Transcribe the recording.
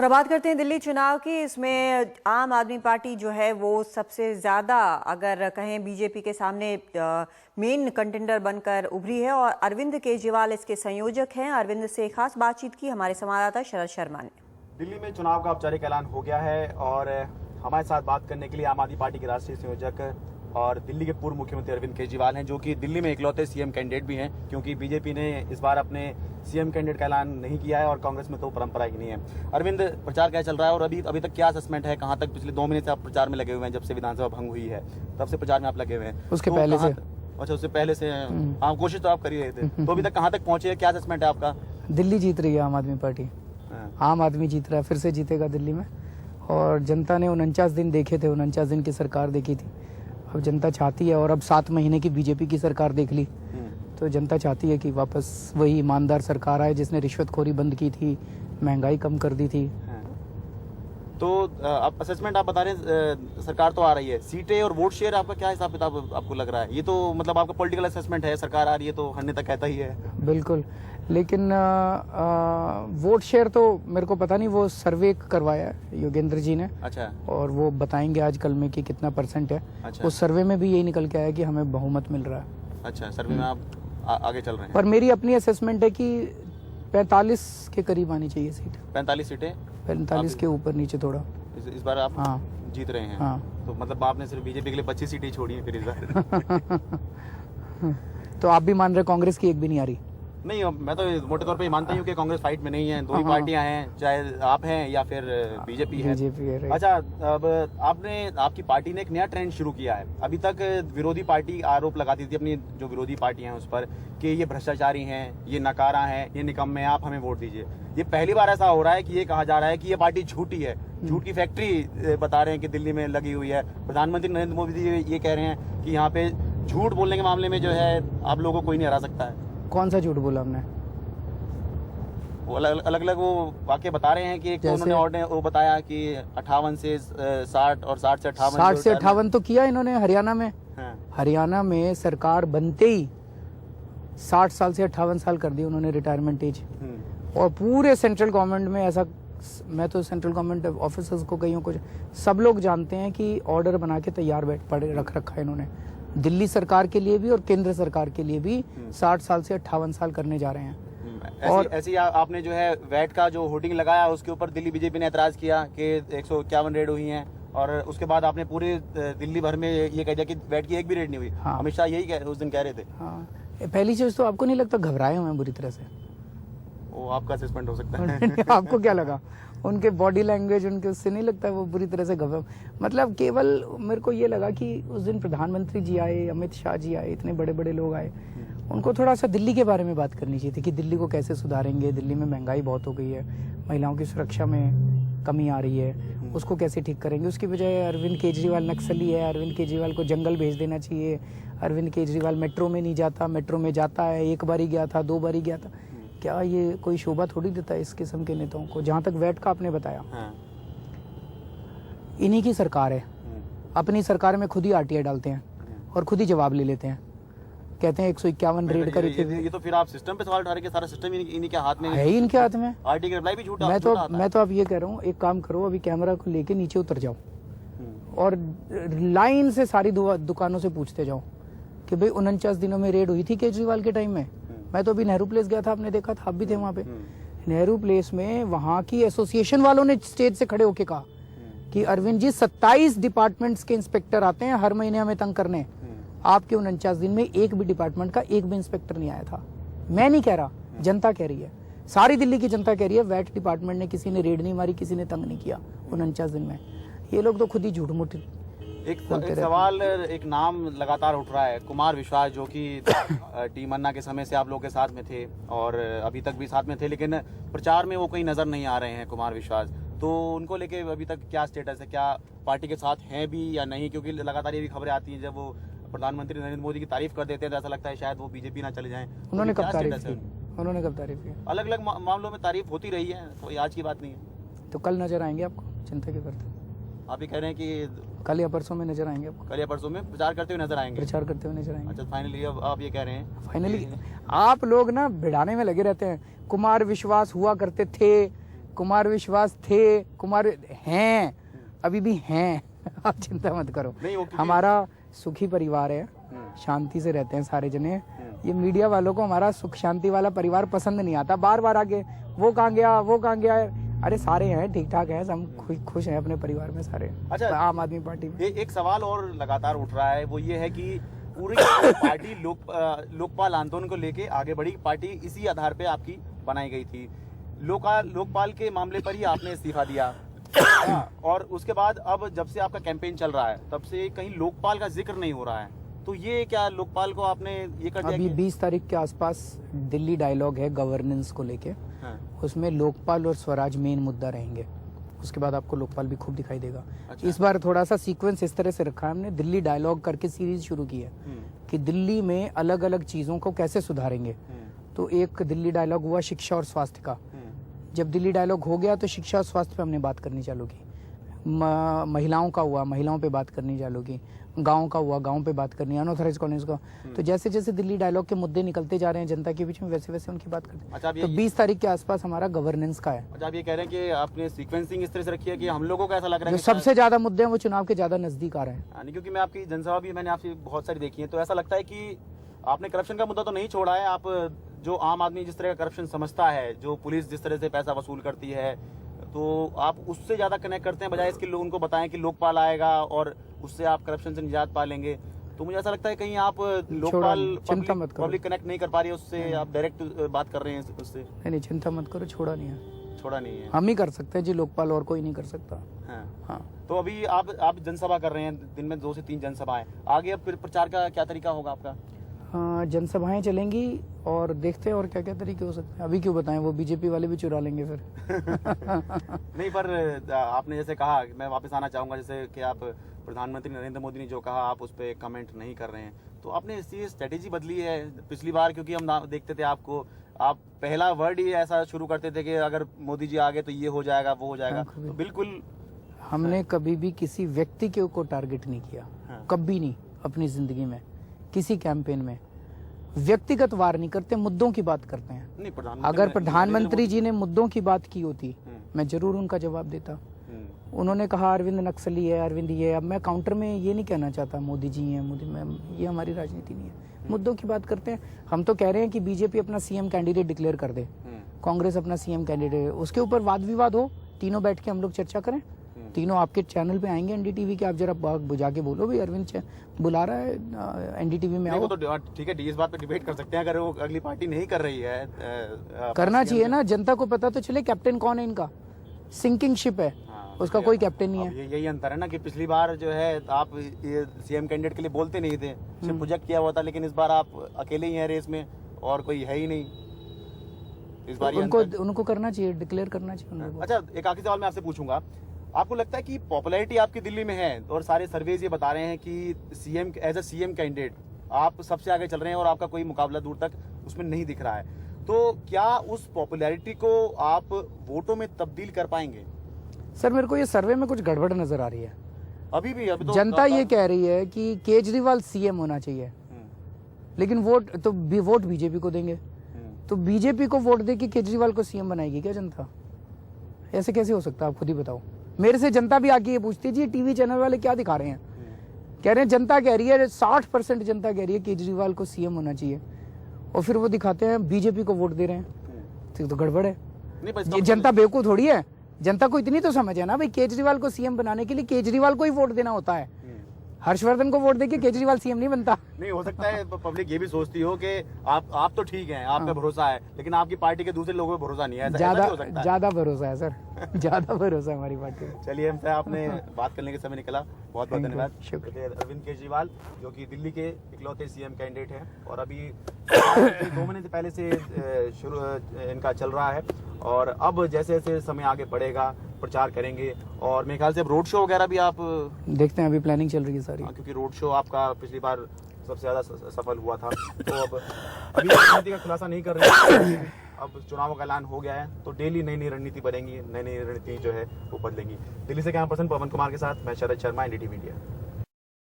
और बात करते हैं दिल्ली चुनाव की। इसमें आम आदमी पार्टी जो है वो सबसे ज़्यादा अगर कहें बीजेपी के सामने मेन कंटेंडर बनकर उभरी है और अरविंद केजरीवाल इसके संयोजक हैं। अरविंद से खास बातचीत की हमारे संवाददाता शरद शर्मा ने। दिल्ली में चुनाव का औपचारिक ऐलान हो गया है और हमारे साथ बात करने के लिए आम आदमी पार्टी के राष्ट्रीय संयोजक और दिल्ली के पूर्व मुख्यमंत्री अरविंद केजरीवाल हैं, जो कि दिल्ली में इकलौते सीएम कैंडिडेट भी हैं, क्योंकि बीजेपी ने इस बार अपने सीएम कैंडिडेट का ऐलान नहीं किया है और कांग्रेस में तो परंपरा ही नहीं है। अरविंद, प्रचार क्या चल रहा है और अभी तक क्या असेसमेंट है? कहां तक पिछले 2 महीने से आप प्रचार में लगे हुए हैं? जब से विधानसभा भंग हुई है तब से प्रचार में आप लगे हुए हैं। उसके पहले से? अच्छा, उससे पहले से। हाँ, कोशिश तो आप कर ही रहे थे। तो अभी तक कहाँ तक पहुंचे? क्या असेसमेंट है आपका? दिल्ली जीत रही है आम आदमी पार्टी। आम आदमी जीत रहा है, फिर से जीतेगा दिल्ली में। और जनता ने 49 दिन देखे थे, 49 दिन की सरकार देखी थी। अब जनता चाहती है, और अब 7 महीने की बीजेपी की सरकार देख ली, तो जनता चाहती है कि वापस वही ईमानदार सरकार आए जिसने रिश्वतखोरी बंद की थी, महंगाई कम कर दी थी। तो आप असेसमेंट आप बता रहे हैं, सरकार तो आ रही है, सीटें और वोट शेयर आपका क्या हिसाब किताब आपको लग रहा है? ये तो मतलब आपका पॉलिटिकल असेसमेंट है, सरकार आ रही है तो हर नेता कहता ही है। बिल्कुल, लेकिन वोट शेयर तो मेरे को पता नहीं, वो सर्वे करवाया है योगेंद्र जी ने। अच्छा। और वो बताएंगे आज कल में कि कितना % है। अच्छा। उस सर्वे में भी यही निकल के आया कि हमें बहुमत मिल रहा है। अच्छा, सर्वे में आप आगे चल रहे हैं। पर मेरी अपनी असेसमेंट है कि 45 के करीब आनी चाहिए सीट। 45 सीटें? 45 के ऊपर नीचे थोड़ा। इस बार आप हाँ जीत रहे हैं। हाँ। तो मतलब आपने सिर्फ बीजेपी के लिए 25 सीटें छोड़ी हैं फिर इस बार। तो आप भी मान रहे कांग्रेस की एक भी नहीं आ रही? नहीं, मैं तो मोटे तौर पे मानता हूँ कि कांग्रेस फाइट में नहीं है। 2 ही पार्टियां हैं, चाहे आप हैं या फिर बीजेपी है। अच्छा, अब आपकी पार्टी ने एक नया ट्रेंड शुरू किया है। अभी तक विरोधी पार्टी आरोप लगाती थी अपनी जो विरोधी पार्टियां हैं उस पर कि ये भ्रष्टाचारी हैं, ये नकारा हैं, ये निकम्मे, आप हमें वोट दीजिए। ये पहली बार ऐसा हो रहा है कि ये कहा जा रहा है कि ये पार्टी झूठी है, झूठ की फैक्ट्री बता रहे हैं कि दिल्ली में लगी हुई है। प्रधानमंत्री नरेंद्र मोदी जी ये कह रहे हैं कि यहाँ पे झूठ बोलने के मामले में जो है आप लोगों को कोई नहीं हरा सकता है। कौन सा झूठ बोला हमने? वो अलग वो वाक्य बता रहे हैं कि एक तो उन्होंने वो बताया कि 58 से 60 और 60 से 58। 60 से 58 तो किया इन्होंने हरियाणा में। हाँ। हरियाणा में सरकार बनते ही 60 साल से 58 साल कर दी उन्होंने रिटायरमेंट एज। और पूरे सेंट्रल गवर्नमेंट में ऐसा, मैं तो सेंट्रल गवर्नमेंट ऑफिसर्स को कईयों को सब लोग जानते हैं कि ऑर्डर बना के तैयार रख रखा है इन्होंने। दिल्ली सरकार के लिए भी और केंद्र सरकार के लिए भी 60 साल से 58 साल करने जा रहे हैं। और ऐसी आपने जो है वैट का जो होर्डिंग लगाया उसके ऊपर दिल्ली बीजेपी ने ऐतराज किया कि 151 रेड हुई हैं, और उसके बाद आपने पूरे दिल्ली भर में ये कह दिया कि वैट की एक भी रेड नहीं हुई। हाँ। अमित शाह यही उस दिन कह रहे थे। हाँ। पहली चीज तो आपको नहीं लगता घबराए हुए हैं बुरी तरह से? वो आपका असेसमेंट हो सकता है। आपको क्या लगा? उनके बॉडी लैंग्वेज, उनके उससे नहीं लगता वो बुरी तरह से घबरा? मतलब केवल मेरे को ये लगा कि उस दिन प्रधानमंत्री जी आए, अमित शाह जी आए, इतने बड़े बड़े लोग आए, उनको थोड़ा सा दिल्ली के बारे में बात करनी चाहिए थी कि दिल्ली को कैसे सुधारेंगे। दिल्ली में महंगाई बहुत हो गई है, महिलाओं की सुरक्षा में कमी आ रही है, उसको कैसे ठीक करेंगे। उसकी बजाय अरविंद केजरीवाल नक्सली है, अरविंद केजरीवाल को जंगल भेज देना चाहिए, अरविंद केजरीवाल मेट्रो में नहीं जाता, मेट्रो में जाता है, 1 बार ही गया था, 2 बार ही गया था। क्या ये कोई शोभा थोड़ी देता है इस किस्म के नेताओं को? जहां तक वैट का आपने बताया, इन्हीं की सरकार है, अपनी सरकार में खुद ही आरटीआई डालते हैं और खुद ही जवाब ले लेते हैं, कहते हैं 151 रेड करी थी। ये तो फिर आप सिस्टम पे सवाल उठा रहे हैं कि सारा सिस्टम इन्हीं के हाथ में है, इनके हाथ में। आरटीआई का रिप्लाई भी झूठा। मैं तो अब ये कह रहा हूँ, एक काम करो, अभी कैमरा को लेके नीचे उतर जाओ और लाइन से सारी दुकानों से पूछते जाओ कि भाई 49 दिनों में रेड हुई थी केजरीवाल के टाइम में? मैं तो अभी नेहरू प्लेस गया था, आपने देखा था, आप भी थे वहां पे। नेहरू प्लेस में वहां की एसोसिएशन वालों ने स्टेज से खड़े होके कहा कि अरविंद जी 27 डिपार्टमेंट्स के इंस्पेक्टर आते हैं हर महीने हमें तंग करने, आपके 49 दिन में एक भी डिपार्टमेंट का एक भी इंस्पेक्टर नहीं आया था। मैं नहीं कह रहा, जनता कह रही है, सारी दिल्ली की जनता कह रही है, वैट डिपार्टमेंट ने किसी ने रेड नहीं मारी, किसी ने तंग नहीं किया 49 दिन में। ये लोग तो खुद ही झूठ मूठ। एक सवाल, एक नाम लगातार उठ रहा है, कुमार विश्वास, जो कि टीम अन्ना के समय से आप लोग के साथ में थे और अभी तक भी साथ में थे, लेकिन प्रचार में वो कहीं नजर नहीं आ रहे हैं कुमार विश्वास। तो उनको लेके अभी तक क्या स्टेटस है? क्या पार्टी के साथ हैं भी या नहीं? क्योंकि लगातार ये भी खबरें आती हैं, जब वो प्रधानमंत्री नरेंद्र मोदी की तारीफ कर देते हैं तो ऐसा लगता है शायद वो बीजेपी ना चले जाएं। उन्होंने कब तारीफ की? उन्होंने कब तारीफ की? अलग अलग मामलों में तारीफ होती रही है, कोई आज की बात नहीं है। तो कल नजर आएंगे आपको? चिंता क्यों करते? आप ही कह रहे हैं कि कल या परसों में नजर आएंगे आपको? कल या परसों में प्रचार करते हुए नजर आएंगे? प्रचार करते हुए नजर आएंगे। अच्छा, फाइनली अब आप ये कह रहे हैं? फाइनली आप लोग ना भिड़ाने में लगे रहते हैं। कुमार विश्वास हुआ करते थे, कुमार विश्वास थे, कुमार हैं, अभी भी हैं। आप चिंता मत करो, नहीं, वो क्योंकि- हमारा सुखी परिवार है, शांति से रहते हैं सारे जने। ये मीडिया वालों को हमारा सुख शांति वाला परिवार पसंद नहीं आता, बार बार आके वो कहाँ गया, वो कहाँ गया। अरे सारे हैं, ठीक ठाक हैं, सब खुश हैं अपने परिवार में सारे। अच्छा, आम आदमी पार्टी में एक सवाल और लगातार उठ रहा है, वो ये है कि पूरी पार्टी लोकपाल आंदोलन को लेके आगे बढ़ी, पार्टी इसी आधार पे आपकी बनाई गई थी। लोकपाल के मामले पर ही आपने इस्तीफा दिया। और उसके बाद अब जब से आपका कैंपेन चल रहा है तब से कहीं लोकपाल का जिक्र नहीं हो रहा है, तो ये क्या लोकपाल को आपने ये कर दिया? अभी 20 तारीख के आसपास दिल्ली डायलॉग है गवर्नेंस को लेके, हाँ। उसमें लोकपाल और स्वराज मेन मुद्दा रहेंगे। उसके बाद आपको लोकपाल भी खूब दिखाई देगा। अच्छा। इस बार थोड़ा सा सीक्वेंस इस तरह से रखा है हमने, दिल्ली डायलॉग करके सीरीज शुरू की है कि दिल्ली में अलग अलग चीजों को कैसे सुधारेंगे। तो एक दिल्ली डायलॉग हुआ शिक्षा और स्वास्थ्य का। जब दिल्ली डायलॉग हो गया तो शिक्षा और स्वास्थ्य पे हमने बात करनी चालू की। महिलाओं का हुआ, महिलाओं पे बात करनी चालू की। गांव का हुआ, गांव पे बात करनी, अनऑथराइज कॉलोनीज का। तो जैसे जैसे दिल्ली डायलॉग के मुद्दे निकलते जा रहे हैं जनता के बीच में, वैसे वैसे उनकी बात करते हैं। अच्छा, तो 20 तारीख के आसपास हमारा गवर्नेंस का है। अच्छा, आप ये कह रहे हैं कि आपने सीक्वेंसिंग इस तरह से रखी है कि हम लोगों को ऐसा लग रहा है जो कि सबसे ज्यादा मुद्दे हैं वो चुनाव के ज्यादा नजदीक आ रहे हैं। यानी क्योंकि मैं आपकी जनसभा भी मैंने आपसे बहुत सारी देखी है, तो ऐसा लगता है कि आपने करप्शन का मुद्दा तो नहीं छोड़ा है। आप जो आम आदमी जिस तरह का करप्शन समझता है, जो पुलिस जिस तरह से पैसा वसूल करती है, तो आप उससे ज्यादा कनेक्ट करते हैं, बजाय इसके लोग उनको बताएं कि लोकपाल आएगा और उससे आप करप्शन से निजात पा लेंगे। तो मुझे ऐसा लगता है कहीं आप लोकपाल चिंता मत करो, पब्लिक कनेक्ट नहीं कर पा रही है उससे, आप डायरेक्ट बात कर रहे हैं उससे। नहीं, चिंता मत करो, छोड़ा नहीं है, छोड़ा नहीं है, हम ही कर सकते हैं जी, लोकपाल और कोई नहीं कर सकता। हाँ। तो अभी आप जनसभा कर रहे हैं, दिन में 2 से 3 जनसभाएं, आगे अब फिर प्रचार का क्या तरीका होगा आपका? जनसभाएं चलेंगी और देखते हैं और क्या क्या तरीके हो सकते हैं। अभी क्यों बताएं, वो बीजेपी वाले भी चुरा लेंगे फिर। नहीं, पर आपने जैसे कहा, मैं वापस आना चाहूंगा, जैसे कि आप प्रधानमंत्री नरेंद्र मोदी ने जो कहा आप उस पर कमेंट नहीं कर रहे हैं, तो आपने इसकी स्ट्रेटेजी बदली है पिछली बार, क्योंकि हम देखते थे आपको, आप पहला वर्ड ही ऐसा शुरू करते थे कि अगर मोदी जी आ गए तो ये हो जाएगा, वो हो जाएगा। तो बिल्कुल हमने कभी भी किसी व्यक्ति को टारगेट नहीं किया, कभी नहीं अपनी जिंदगी में, किसी कैंपेन में व्यक्तिगत वार नहीं करते, मुद्दों की बात करते हैं। नहीं, अगर प्रधानमंत्री जी ने मुद्दों की बात की होती मैं जरूर उनका जवाब देता। उन्होंने कहा अरविंद नक्सली है, अरविंद ये, अब मैं काउंटर में ये नहीं कहना चाहता मोदी जी हैं, मोदी मैम, ये हमारी राजनीति नहीं है। मुद्दों की बात करते हैं। हम तो कह रहे हैं कि बीजेपी अपना सीएम कैंडिडेट डिक्लेयर कर दे, कांग्रेस अपना सीएम कैंडिडेट, उसके ऊपर वाद विवाद हो, तीनों बैठ के हम लोग चर्चा करें। तीनों आपके चैनल पे आएंगे एनडीटीवी के, आप जरा बुझा के बोलो भाई अरविंद बुला रहा है एनडीटीवी में आओ। तो ठीक है, इस बात पे डिबेट कर सकते हैं, अगर वो अगली पार्टी नहीं कर रही है। करना चाहिए ना, जनता को पता तो चले कैप्टन कौन है इनका। सिंकिंग शिप है, उसका कोई कैप्टन नहीं है। यही अंतर है ना कि पिछली बार जो है आप ये सीएम कैंडिडेट के लिए बोलते नहीं थे, सिर्फ प्रोजेक्ट किया हुआ था, लेकिन इस बार आप अकेले ही हैं रेस में और कोई है ही नहीं। इस बार उनको करना चाहिए, डिक्लेयर करना चाहिए उनको। अच्छा, एक आखिरी सवाल मैं आपसे पूछूंगा, आपको लगता है कि पॉपुलैरिटी आपकी दिल्ली में है और सारे सर्वेज ये बता रहे हैं कि CM as a CM candidate आप सबसे आगे चल रहे हैं और आपका कोई मुकाबला दूर तक उसमें नहीं दिख रहा है, तो क्या उस पॉपुलैरिटी को आप वोटों में तब्दील कर पाएंगे? सर, मेरे को ये सर्वे में कुछ गड़बड़ नजर आ रही है। अभी तो जनता ये कह रही है कि केजरीवाल सीएम होना चाहिए, लेकिन वोट बीजेपी को देंगे। तो बीजेपी को वोट दे के केजरीवाल को सीएम बनाएगी क्या जनता? ऐसे कैसे हो सकता है, आप खुद ही बताओ। मेरे से जनता भी आके ये पूछती है जी टीवी चैनल वाले क्या दिखा रहे हैं। कह रहे हैं जनता कह रही है, 60% जनता कह रही है केजरीवाल को सीएम होना चाहिए, और फिर वो दिखाते हैं बीजेपी को वोट दे रहे हैं। तो गड़बड़ है। ये जनता बेवकूफ थोड़ी है, जनता को इतनी तो समझ है ना भाई, केजरीवाल को सीएम बनाने के लिए केजरीवाल को ही वोट देना होता है। हर्षवर्धन को वोट देके केजरीवाल सीएम नहीं बनता। नहीं, हो सकता है पब्लिक ये भी सोचती हो कि आप तो ठीक हैं, आप पे भरोसा है, लेकिन आपकी पार्टी के दूसरे लोगों पे भरोसा नहीं है। ज्यादा भरोसा है सर, ज्यादा भरोसा है हमारी पार्टी में। चलिए, हमसे आपने बात करने के समय निकला, बहुत बहुत धन्यवाद। अरविंद केजरीवाल जो कि दिल्ली के इकलौते सीएम कैंडिडेट हैं और अभी 2 महीने से पहले से शुरू इनका चल रहा है, और अब जैसे जैसे समय आगे बढ़ेगा प्रचार करेंगे, और मेरे ख्याल से अब रोड शो वगैरह भी आप देखते हैं, अभी प्लानिंग चल रही है सारी। क्योंकि रोड शो आपका पिछली बार सबसे ज्यादा सफल हुआ था, तो अब अभी रणनीति का खुलासा नहीं कर रहे हैं, अब चुनावों का ऐलान हो गया है, तो डेली नई नई रणनीति बनेगी, नई नई रणनीति जो है वो बदलेंगी। दिल्ली से कैमरा पर्सन पवन कुमार के साथ मैं शरद शर्मा, एनडीटीवी इंडिया।